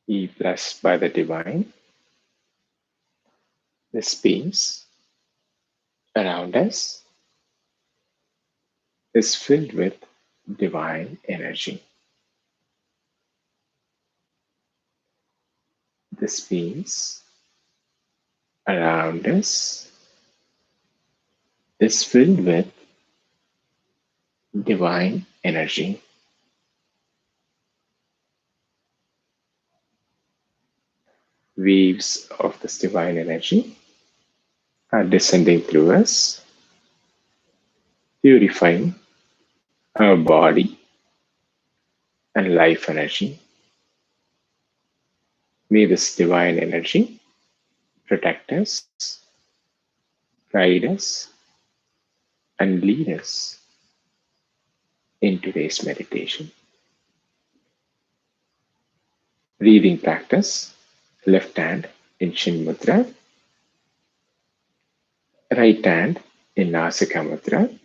Be blessed by the divine. The space around us is filled with divine energy. The space around us is filled with divine energy. Waves of this divine energy are descending through us, purifying our body and life energy. May this divine energy protect us, guide us, and lead us in today's meditation. Breathing practice, left hand in Shin Mudra, right hand in Nasika Mudra.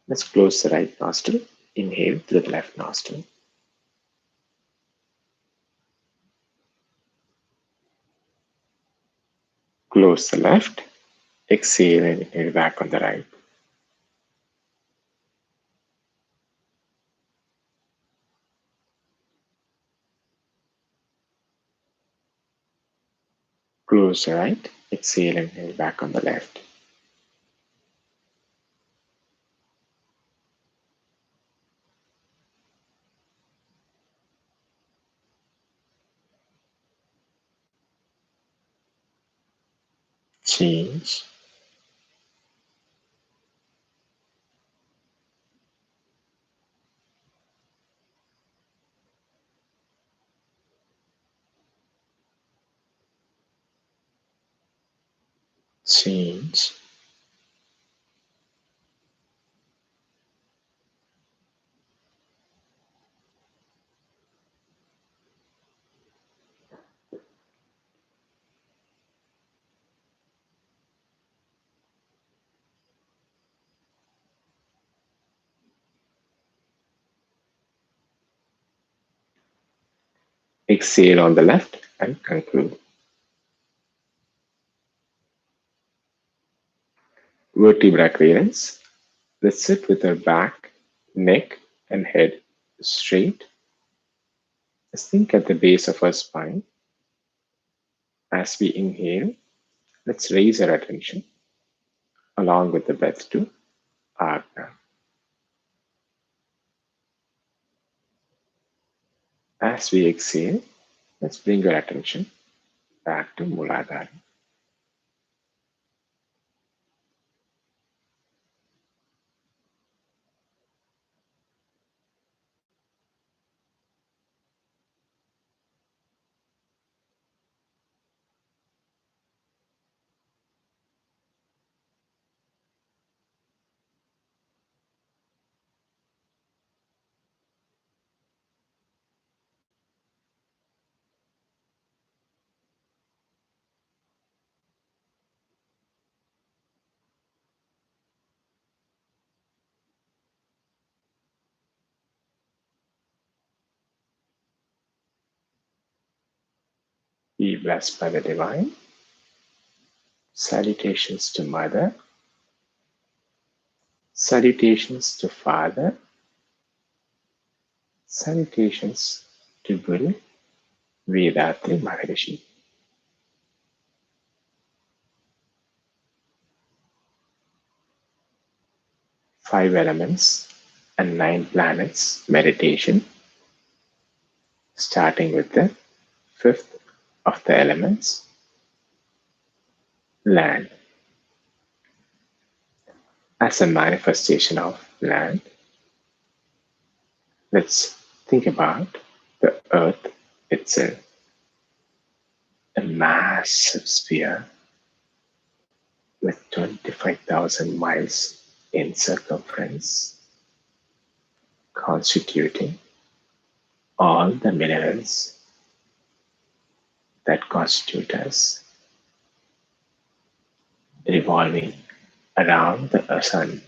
Let's close the right nostril. Inhale through the left nostril. Close the left. Exhale and inhale back on the right. Close the right. Exhale and inhale back on the left. Change. Change. Exhale on the left and conclude. Vertebra clearance. Let's sit with our back, neck, and head straight. Let's think at the base of our spine. As we inhale, let's raise our attention along with the breath to Agna. As we exhale, let's bring our attention back to Muladhara. Be blessed by the divine. Salutations to Mother. Salutations to Father. Salutations to Guru Vedatri Maharishi. 5 elements and 9 planets meditation, starting with the 5th of the elements, land. As a manifestation of land, let's think about the earth itself, a massive sphere with 25,000 miles in circumference, constituting all the minerals that constitute us, revolving around the sun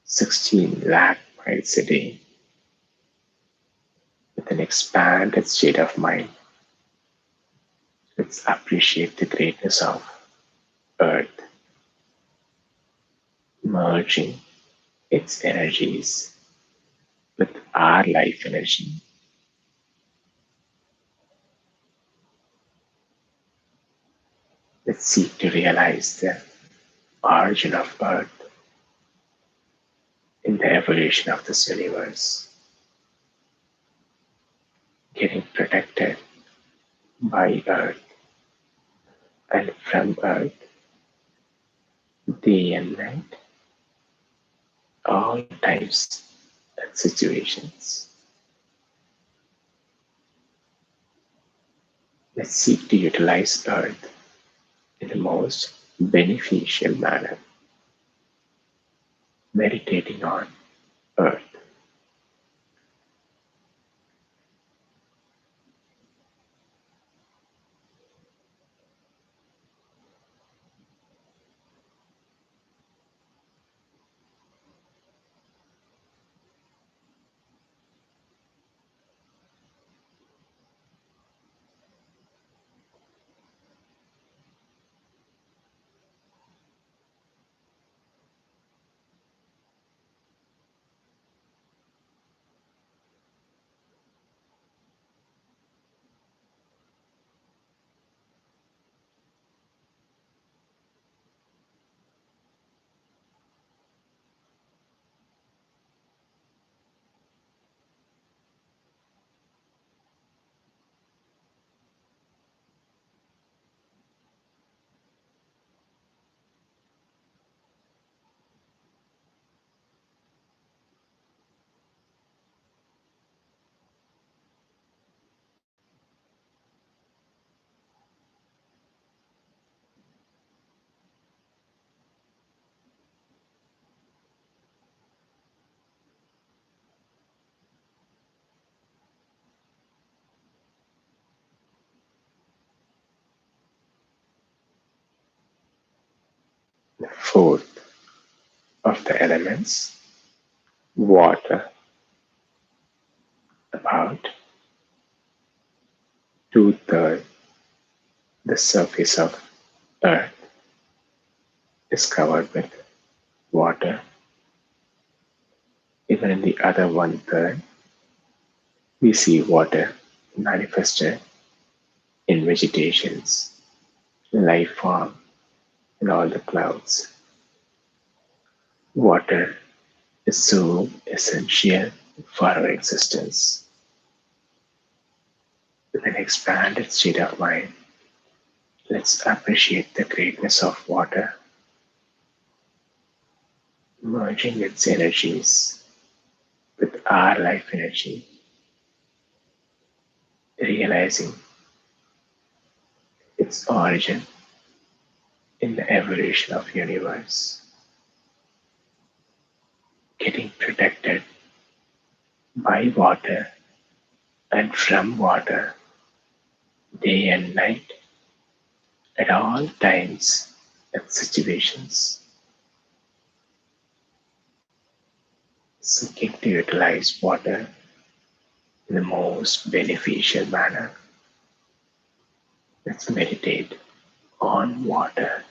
16 lakh miles a day, With an expanded state of mind, let's appreciate the greatness of Earth, merging its energies with our life energy. Let's seek to realize the origin of Earth in the evolution of this universe, getting protected by Earth and from Earth day and night, all times and situations. Let's seek to utilize Earth in the most beneficial manner, meditating on Earth. The fourth of the elements, water, about two-thirds the surface of Earth is covered with water. Even in the other one-third, we see water manifested in vegetations, life form, and all the clouds. Water is so essential for our existence. With an expanded state of mind, let's appreciate the greatness of water, merging its energies with our life energy, realizing its origin in the evolution of universe, getting protected by water and from water day and night at all times and situations, seeking to utilize water in the most beneficial manner. Let's meditate on water.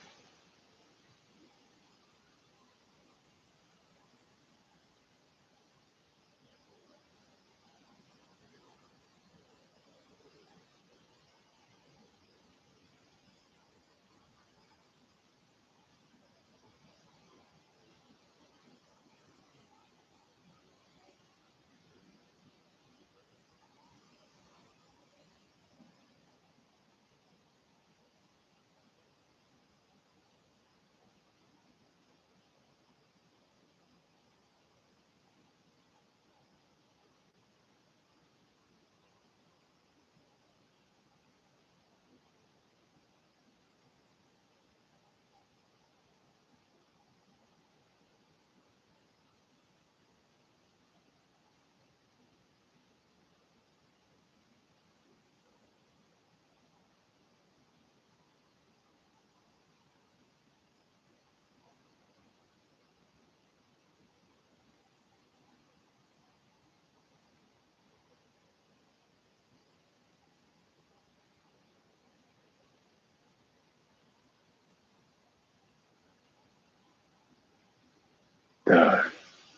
Third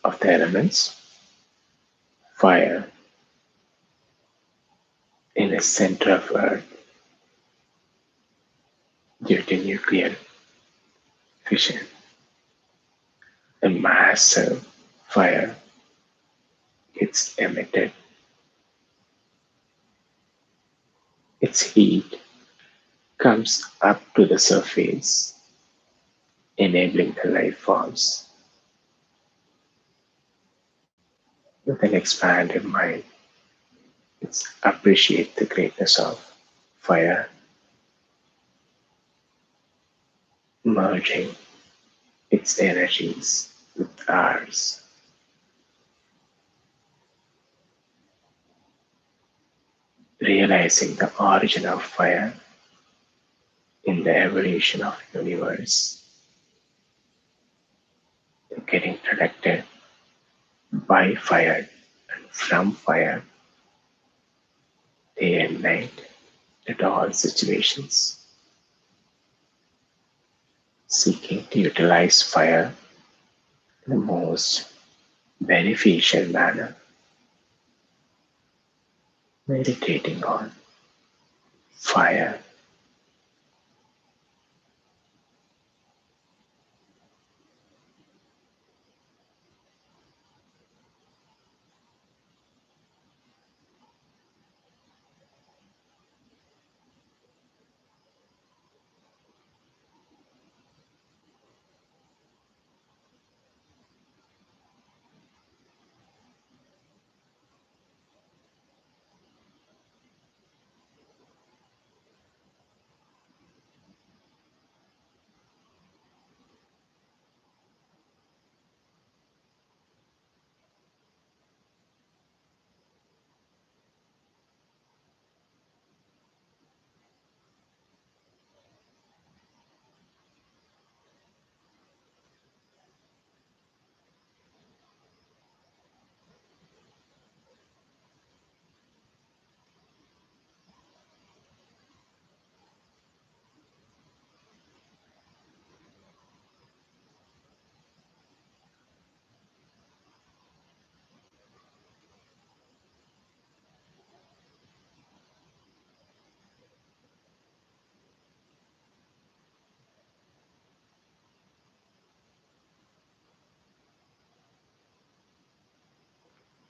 of the elements, fire in the center of Earth due to nuclear fission. A massive fire gets emitted. Its heat comes up to the surface, enabling the life forms with an expanded mind. It's appreciate the greatness of fire merging its energies with ours, realizing the origin of fire in the evolution of the universe, getting protected by fire and from fire day and night at all situations, seeking to utilize fire in the most beneficial manner, meditating on fire.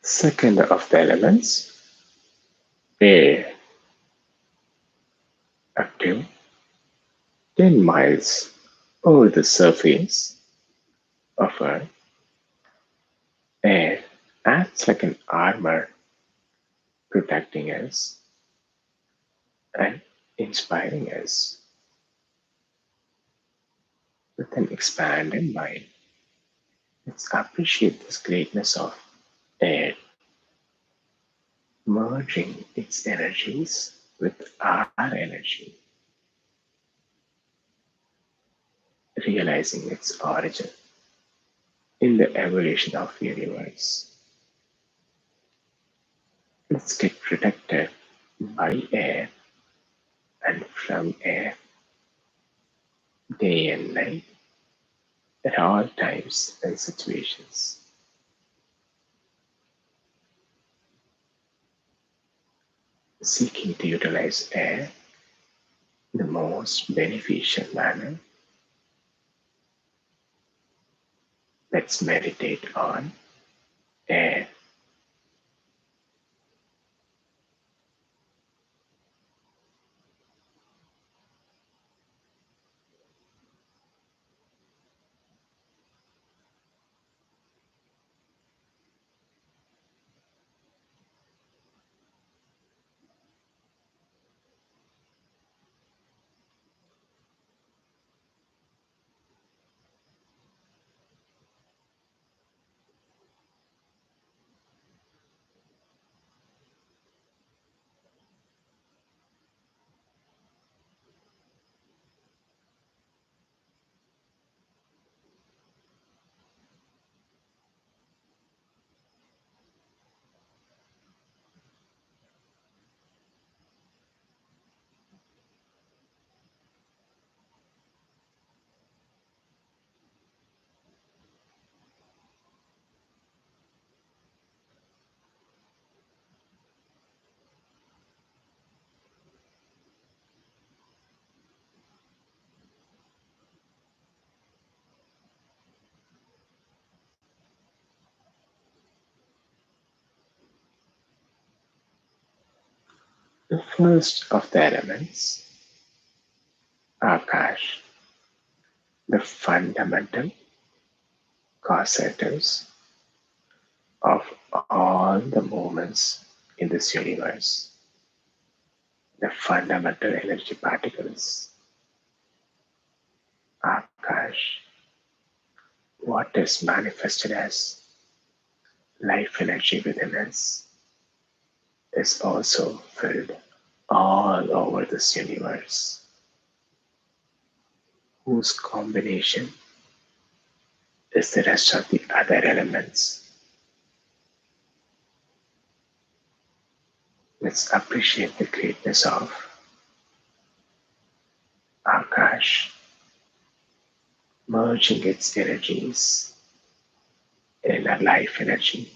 Second of the elements, air, up to 10 miles over the surface of Earth. Air acts like an armor protecting us and inspiring us with an expanded mind. Let's appreciate this greatness of air, merging its energies with our energy, realizing its origin in the evolution of the universe. Let's get protected by air and from air day and night at all times and situations, seeking to utilize air in the most beneficial manner. Let's meditate on air. The first of the elements, Akash, the fundamental causatives of all the movements in this universe, the fundamental energy particles, Akash, what is manifested as life energy within us, is also filled all over this universe, whose combination is the rest of the other elements. Let's appreciate the greatness of Akash, merging its energies in a life energy.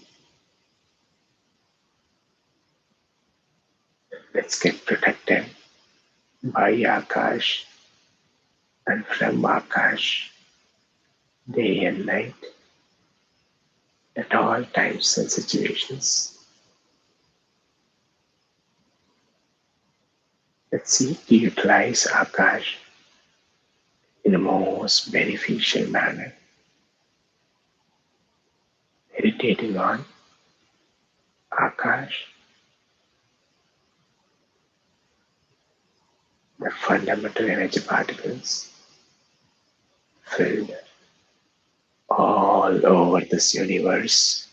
Let's get protected by Akash and from Akash day and night at all times and situations. Let's seek to utilize Akash in the most beneficial manner, meditating on Akash, the fundamental energy particles filled all over this universe.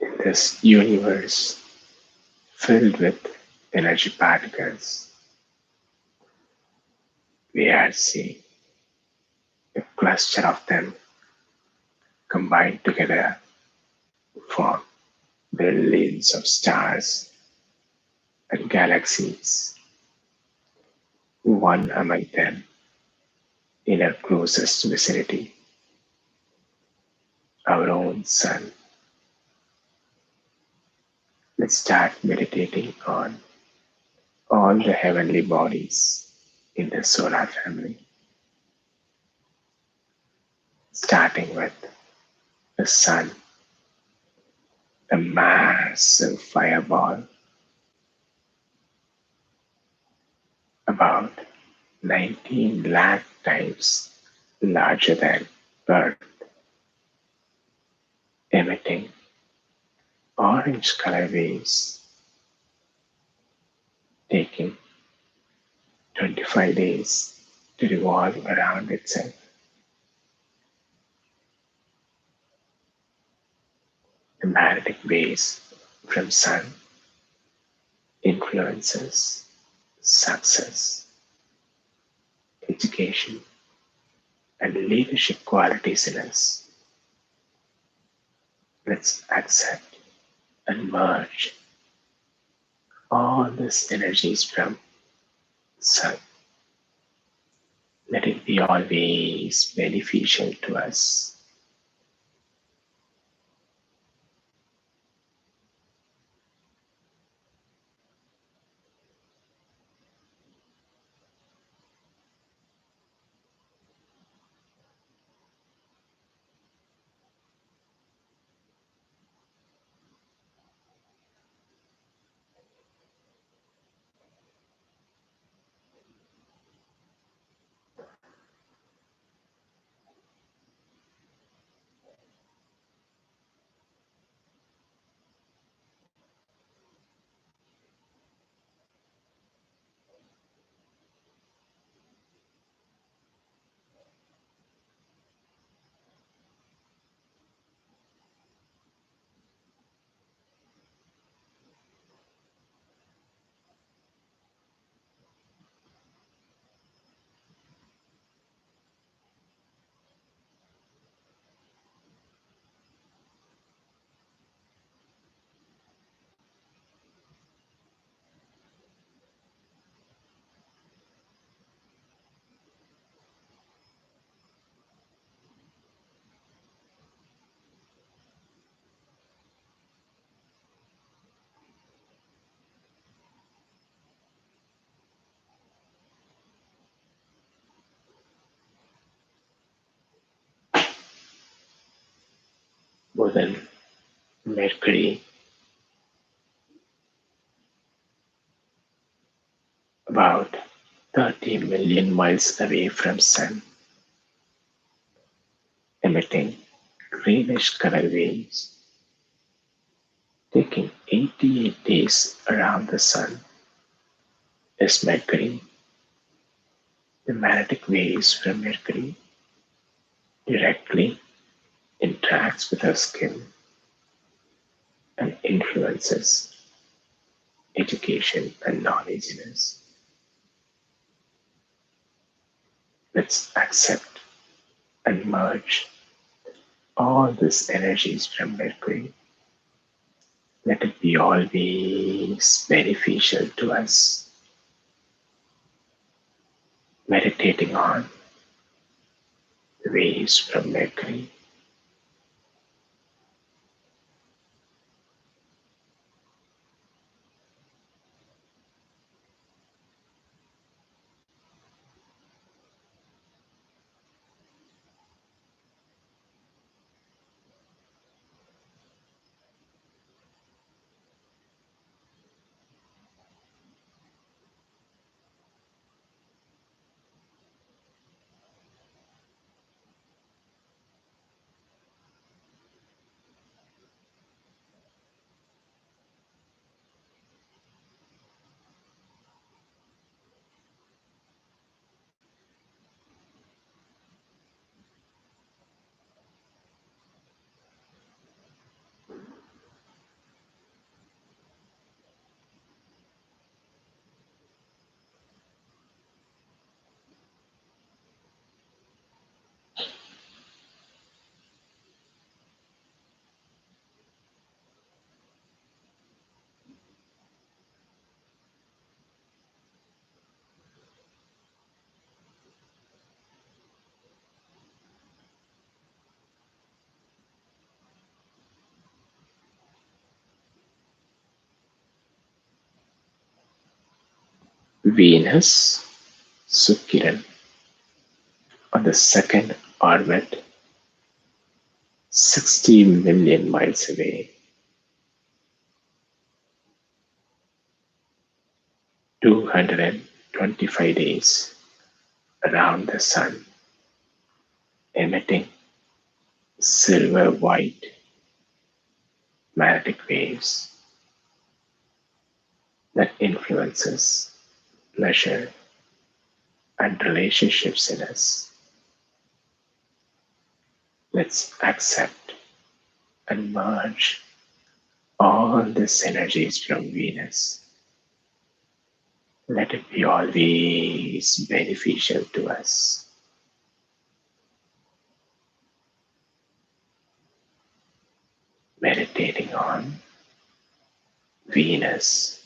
In this universe filled with energy particles, we are seeing a cluster of them combined together form billions of stars and galaxies, one among them in our closest vicinity, our own sun. Let's start meditating on all the heavenly bodies in the solar family, starting with the sun, a massive fireball about 19 lakh times larger than Earth, emitting orange color waves, taking 25 days to revolve around itself. The magnetic waves from sun influences success, education, and leadership qualities in us. Let's accept and merge all these energies from sun. Let it be always beneficial to us. More than Mercury, about 30 million miles away from Sun, emitting greenish color waves, taking 88 days around the Sun, is Mercury. The magnetic waves from Mercury directly interacts with our skin and influences education and knowledge in us. Let's accept and merge all these energies from Mercury. Let it be always beneficial to us. Meditating on the waves from Mercury. Venus, Sukiran, on the second orbit, 60 million miles away, 225 days around the Sun, emitting silver white magnetic waves that influences pleasure and relationships in us. Let's accept and merge all these energies from Venus. Let it be always beneficial to us. Meditating on Venus.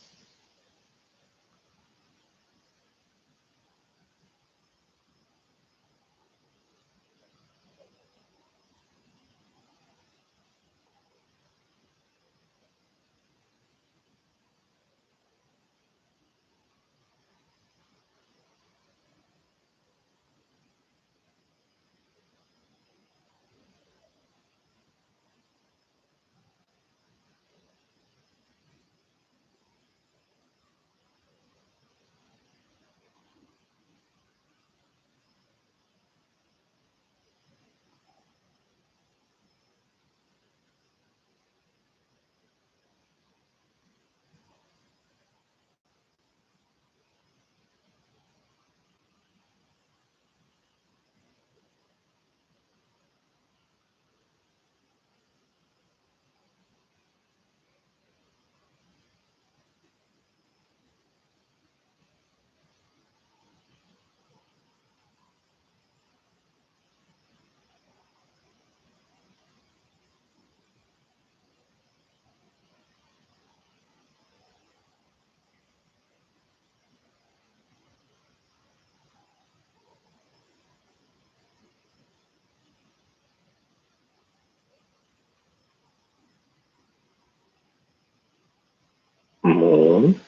Moon,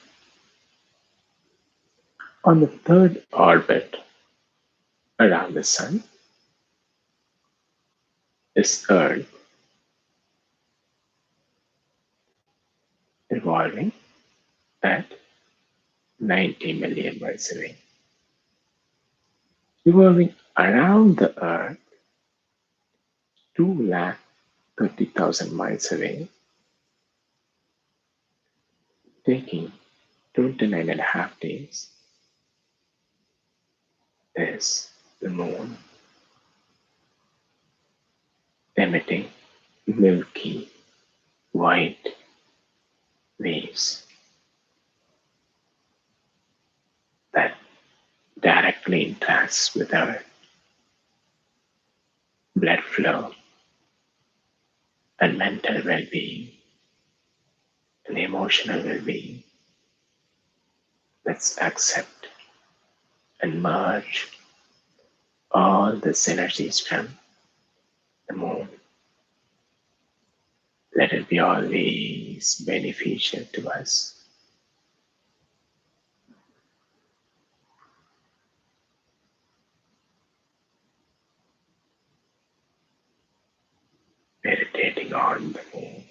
on the third orbit around the Sun, is Earth, revolving at 90 million miles away, revolving around the Earth 2,30,000 miles away, taking 29 and a half days, is the Moon, emitting milky white waves that directly interacts with our blood flow and mental well-being and emotional well-being. Let's accept and merge all the synergies from the Moon. Let it be always beneficial to us. Meditating on the Moon.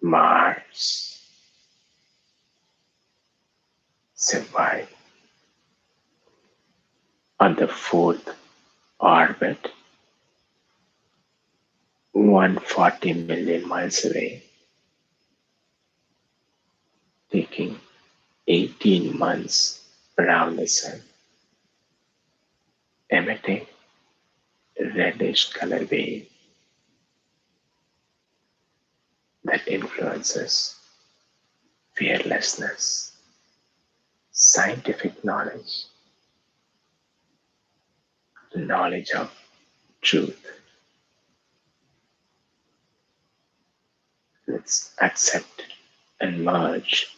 Mars survived on the fourth orbit 140 million miles away, taking 18 months around the Sun, emitting reddish color wave that influences fearlessness, scientific knowledge, knowledge of truth. Let's accept and merge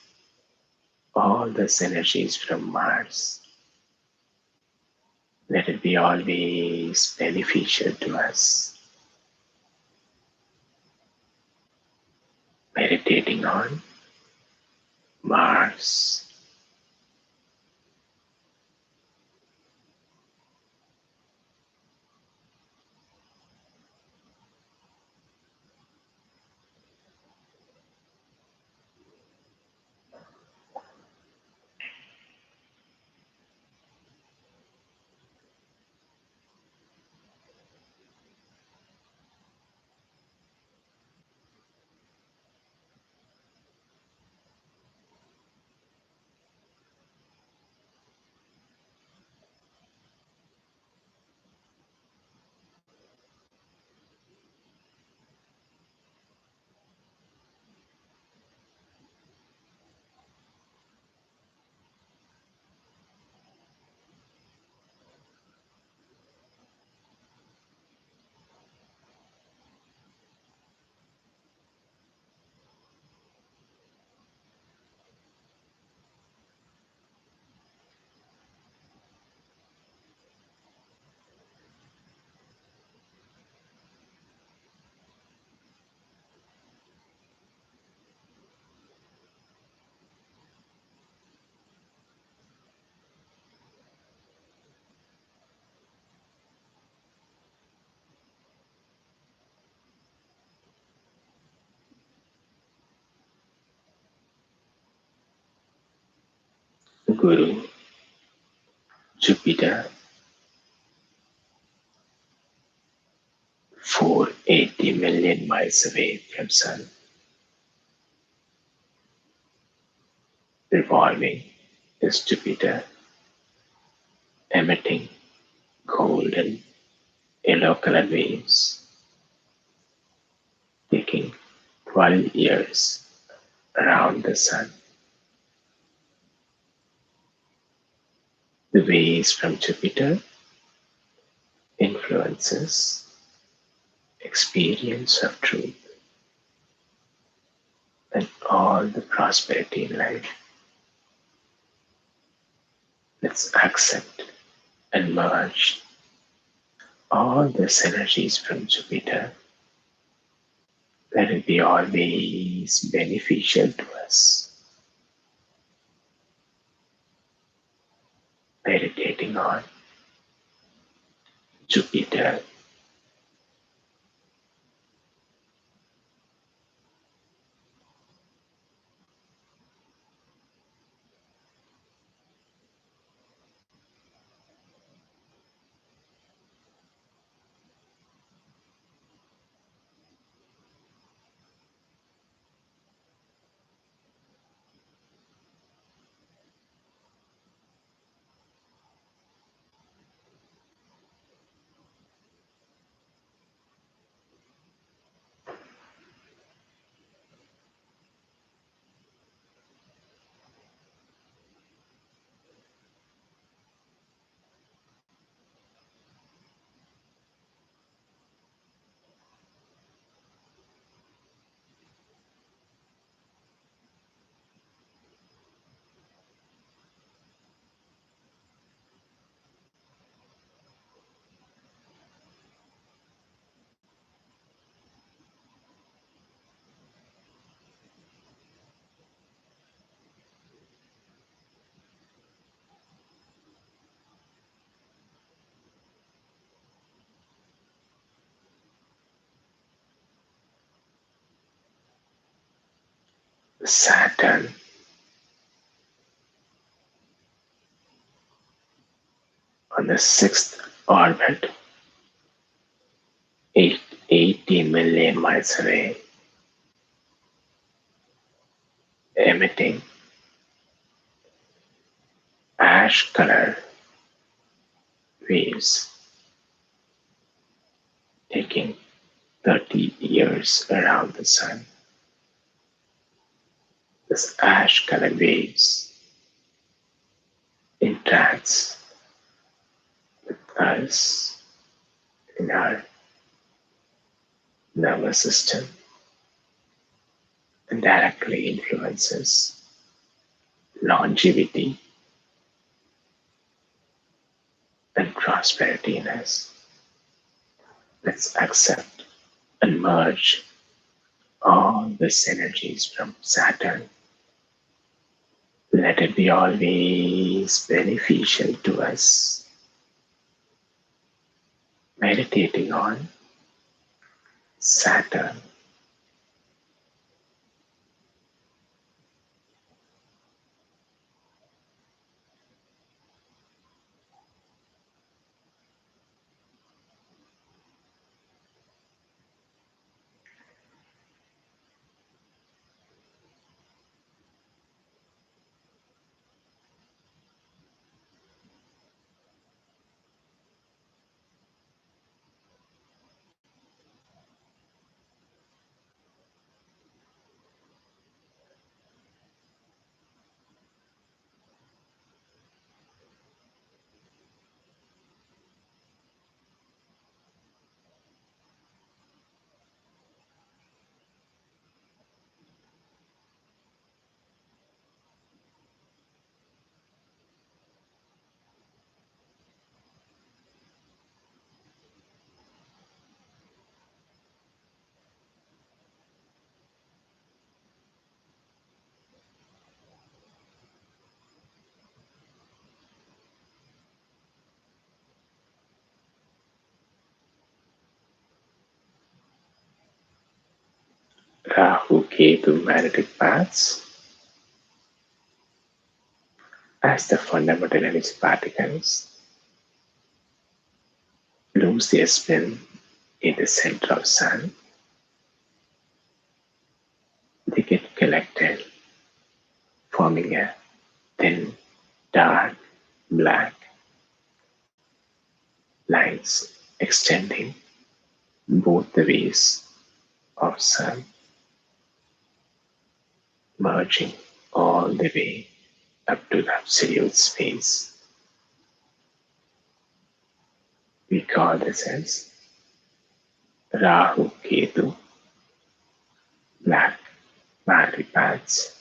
all the synergies from Mars. Let it be always beneficial to us. Meditating on Mars. Guru Jupiter 480 million miles away from Sun, revolving is Jupiter, emitting golden yellow color waves, taking 12 years around the Sun. The waves from Jupiter influences experience of truth and all the prosperity in life. Let's accept and merge all these energies from Jupiter. Let it be always beneficial to us. Meditating on Jupiter. Saturn on the sixth orbit, 880 million miles away, emitting ash color waves, taking 30 years around the Sun. This ash color waves interacts with us in our nervous system and directly influences longevity and prosperity in us. Let's accept and merge all these energies from Saturn. Let it be always beneficial to us. Meditating on Saturn. Rahu Ketu magnetic paths as the fundamental energy particles lose their spin in the center of sun, they get collected, forming a thin, dark, black lines extending both the ways of sun, merging all the way up to the absolute space. We call this as Rahu Ketu, black boundary paths.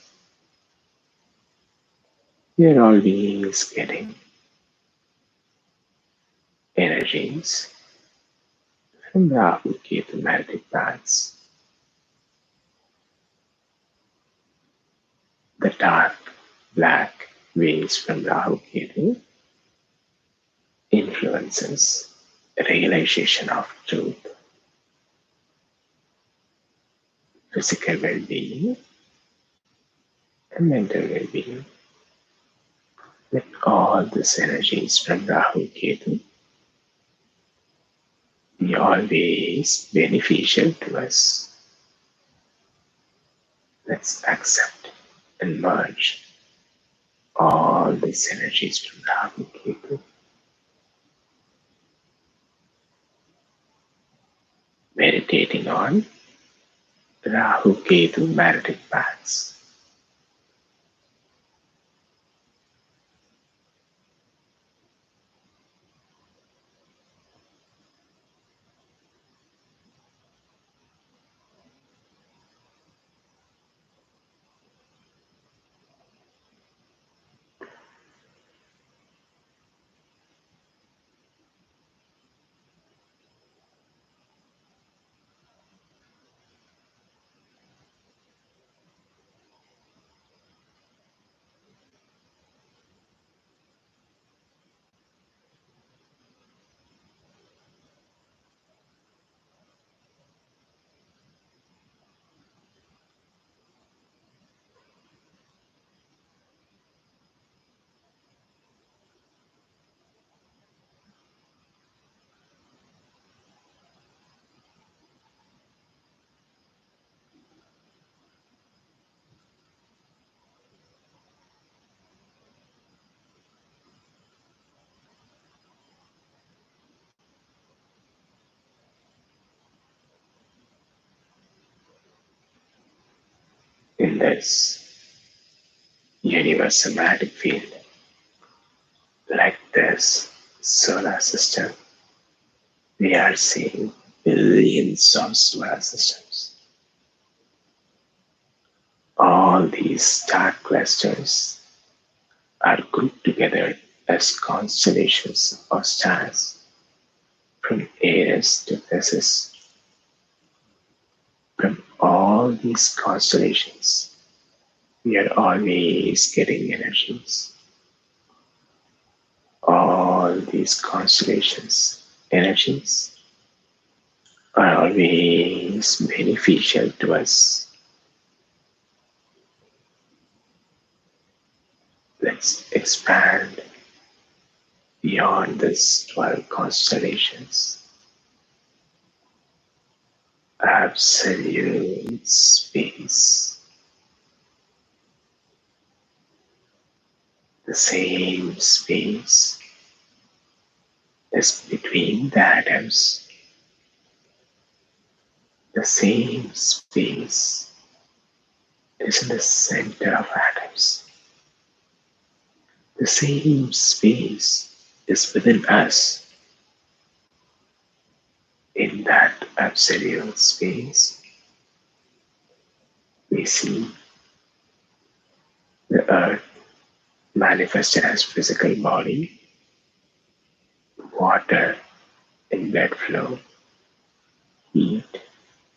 We are always getting energies from Rahu Ketu magnetic paths. The dark black waves from Rahu Ketu influences realization of truth, physical well-being, and mental well-being. Let all these energies from Rahu Ketu be always beneficial to us. Let's accept and merge all these energies from Rahu Ketu. Meditating on Rahu Ketu magnetic paths. In this universal magnetic field, like this solar system, we are seeing billions of solar systems. All these star clusters are grouped together as constellations of stars from Aries to Pisces. From all these constellations, we are always getting energies. All these constellations, energies, are always beneficial to us. Let's expand beyond these 12 constellations. Absolute space. The same space is between the atoms. The same space is in the center of atoms. The same space is within us. In that absolute space, we see the earth manifested as physical body, water in blood flow, heat,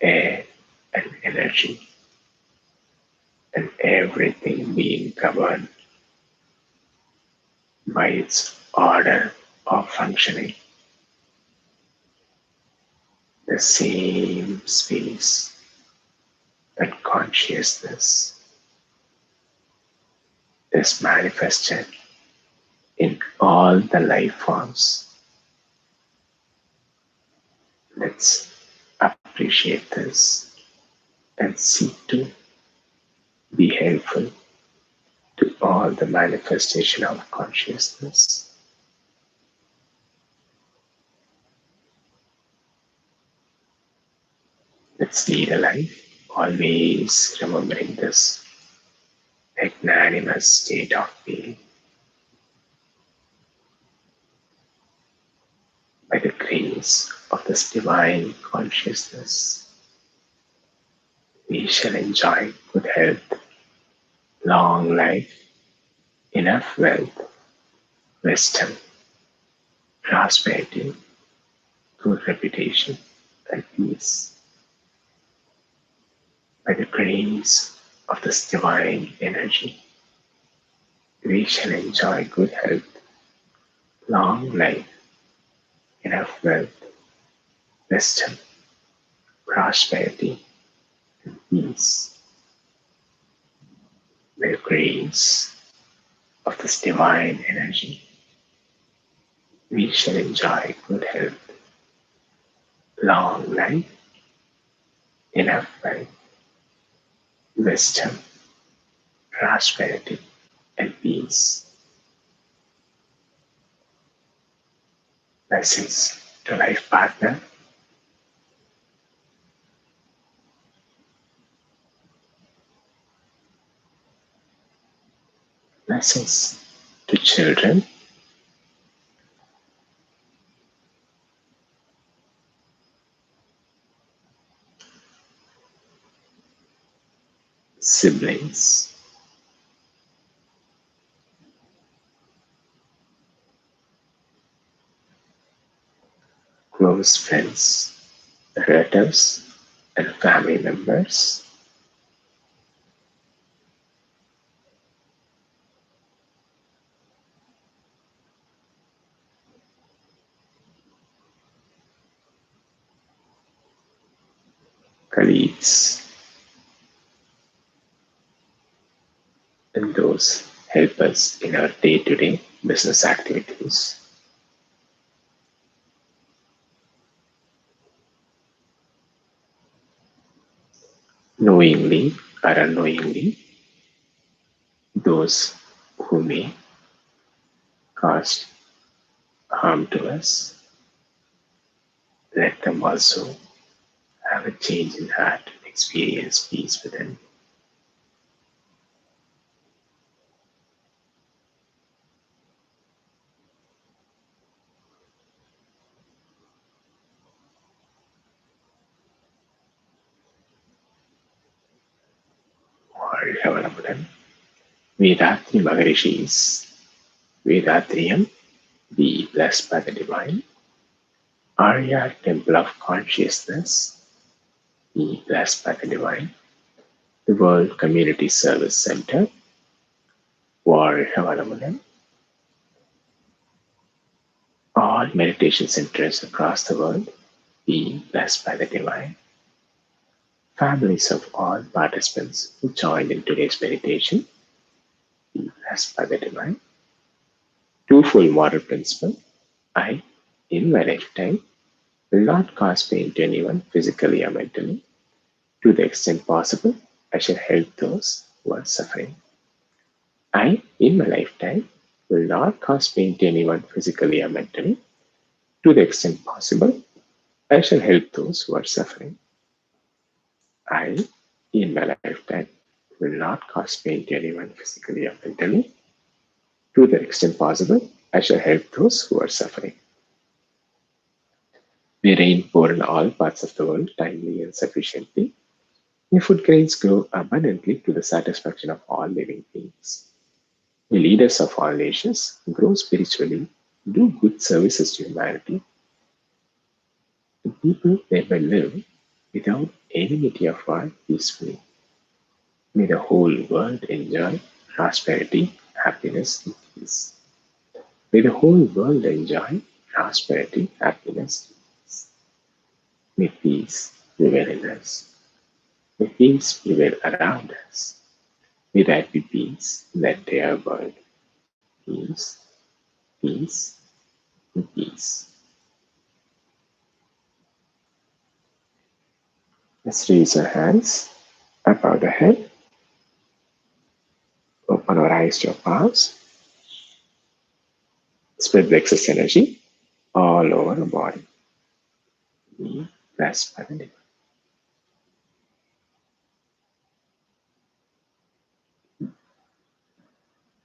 air, and energy, and everything being governed by its order of functioning. The same space and consciousness is manifested in all the life forms Let's appreciate this and seek to be helpful to all the manifestation of consciousness. Let's lead a life always remembering this magnanimous state of being. By the grace of this divine consciousness, we shall enjoy good health, long life, enough wealth, wisdom, prosperity, good reputation, and peace. By the grace of this divine energy, we shall enjoy good health, long life, enough wealth, wisdom, prosperity, and peace. By the grace of this divine energy, we shall enjoy good health, long life, enough wealth, wisdom, prosperity, and peace. Blessings to life partner. Blessings to children. Siblings, close friends, relatives, and family members. Colleagues, and those help us in our day-to-day business activities. Knowingly or unknowingly, those who may cause harm to us, let them also have a change in heart and experience peace within. Or Havanapuram, Vedatri Maharishis, Vedatriyam, be blessed by the divine. Arya Temple of Consciousness, be blessed by the divine. The World Community Service Center, War Havanapuram. All meditation centers across the world, be blessed by the divine. Families of all participants who joined in today's meditation, be blessed by the divine. Twofold moral principle. I, in my lifetime, will not cause pain to anyone physically or mentally. To the extent possible, I shall help those who are suffering. I, in my lifetime, will not cause pain to anyone physically or mentally. To the extent possible, I shall help those who are suffering. I, in my lifetime, will not cause pain to anyone physically or mentally. To the extent possible, I shall help those who are suffering. May rain pour in all parts of the world timely and sufficiently. May food grains grow abundantly to the satisfaction of all living beings. May leaders of all nations grow spiritually, do good services to humanity. The people thereby live without enmity of war peacefully. May the whole world enjoy prosperity, happiness, and peace. May the whole world enjoy prosperity, happiness, and peace. May peace prevail in us. May peace prevail around us. May that be peace in the entire world. Peace, peace, and peace. Let's raise our hands above the head. Open our eyes to our palms. Spread the excess energy all over the body. Rest by the liver.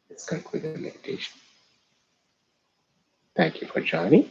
Let's conclude the meditation. Thank you for joining.